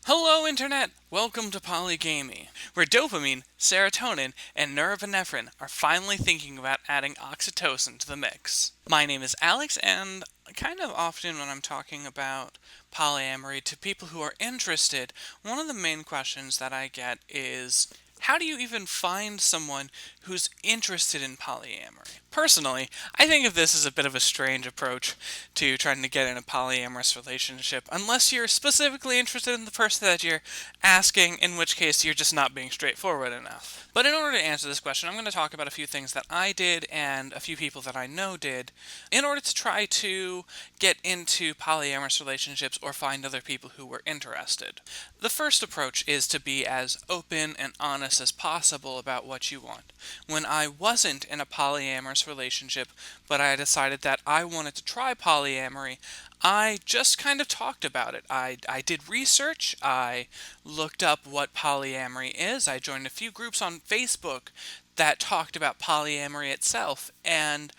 Hello, Internet! Welcome to Polygaming, where dopamine, serotonin, and norepinephrine are finally thinking about adding oxytocin to the mix. My name is Alex, and kind of often when I'm talking about polyamory to people who are interested, one of the main questions that I get is, how do you even find someone who's interested in polyamory? Personally, I think of this as a bit of a strange approach to trying to get in a polyamorous relationship, unless you're specifically interested in the person that you're asking, in which case you're just not being straightforward enough. But in order to answer this question, I'm going to talk about a few things that I did and a few people that I know did in order to try to get into polyamorous relationships or find other people who were interested. The first approach is to be as open and honest as possible about what you want. When I wasn't in a polyamorous relationship, but I decided that I wanted to try polyamory, I just kind of talked about it. I did research, I looked up what polyamory is, I joined a few groups on Facebook that talked about polyamory itself, and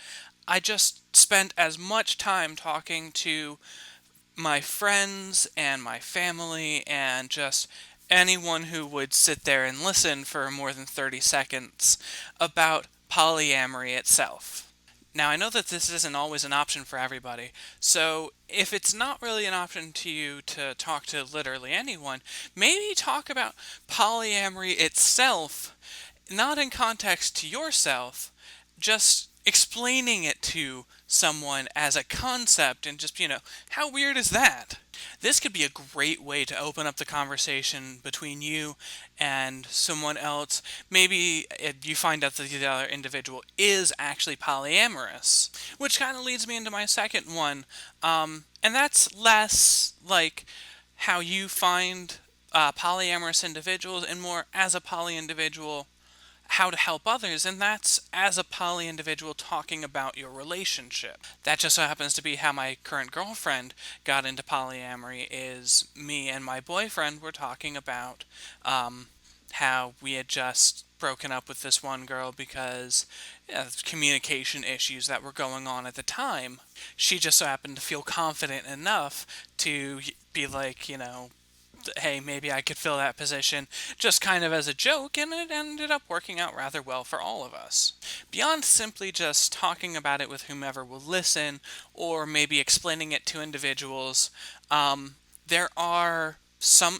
I just spent as much time talking to my friends and my family and just anyone who would sit there and listen for more than 30 seconds about polyamory itself. Now, I know that this isn't always an option for everybody, so if it's not really an option to you to talk to literally anyone, maybe talk about polyamory itself, not in context to yourself, just explaining it to someone as a concept and just, how weird is that? This could be a great way to open up the conversation between you and someone else. Maybe if you find out that the other individual is actually polyamorous, which kind of leads me into my second one, and that's less like how you find polyamorous individuals and more as a poly individual how to help others, and that's as a poly individual talking about your relationship. That just so happens to be how my current girlfriend got into polyamory, is me and my boyfriend were talking about how we had just broken up with this one girl because communication issues that were going on at the time. She just so happened to feel confident enough to be like, hey, maybe I could fill that position, just kind of as a joke, and it ended up working out rather well for all of us. Beyond simply just talking about it with whomever will listen, or maybe explaining it to individuals, there are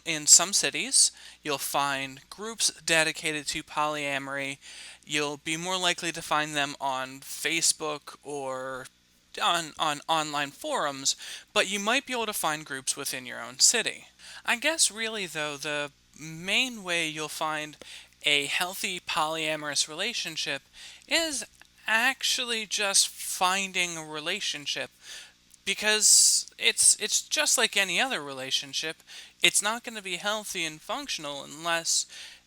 in some cities, you'll find groups dedicated to polyamory. You'll be more likely to find them on Facebook or on online forums, but you might be able to find groups within your own city. I guess really though, the main way you'll find a healthy polyamorous relationship is actually just finding a relationship, because it's just like any other relationship. It's not going to be healthy and functional unless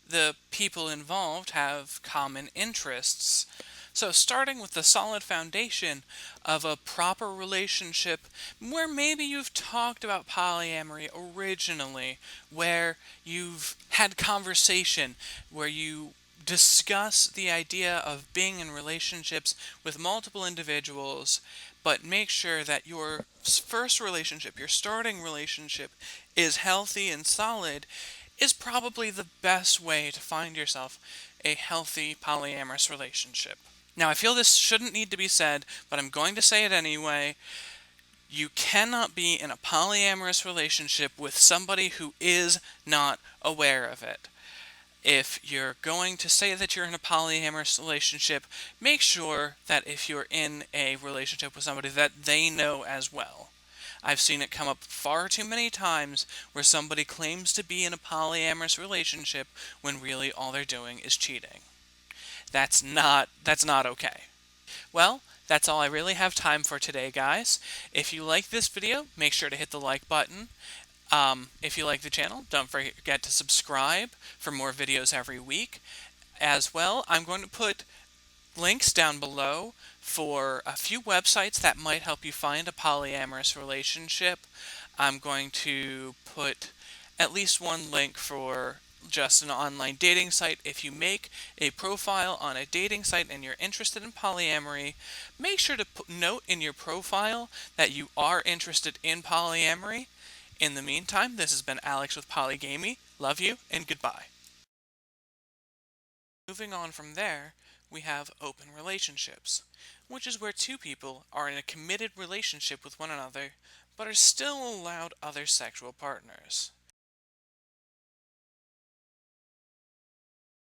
the people involved have common interests. So starting with the solid foundation of a proper relationship where maybe you've talked about polyamory originally, where you've had conversation, where you discuss the idea of being in relationships with multiple individuals, but make sure that your first relationship, your starting relationship, is healthy and solid, is probably the best way to find yourself a healthy polyamorous relationship. Now, I feel this shouldn't need to be said, but I'm going to say it anyway. You cannot be in a polyamorous relationship with somebody who is not aware of it. If you're going to say that you're in a polyamorous relationship, make sure that if you're in a relationship with somebody that they know as well. I've seen it come up far too many times where somebody claims to be in a polyamorous relationship when really all they're doing is cheating. That's not okay. Well, that's all I really have time for today, guys. If you like this video, make sure to hit the like button. If you like the channel, don't forget to subscribe for more videos every week. As well, I'm going to put links down below for a few websites that might help you find a polyamorous relationship. I'm going to put at least one link for just an online dating site. If you make a profile on a dating site and you're interested in polyamory, make sure to note in your profile that you are interested in polyamory. In the meantime, this has been Alex with Polygamey. Love you, and goodbye. Moving on from there, we have open relationships, which is where two people are in a committed relationship with one another, but are still allowed other sexual partners.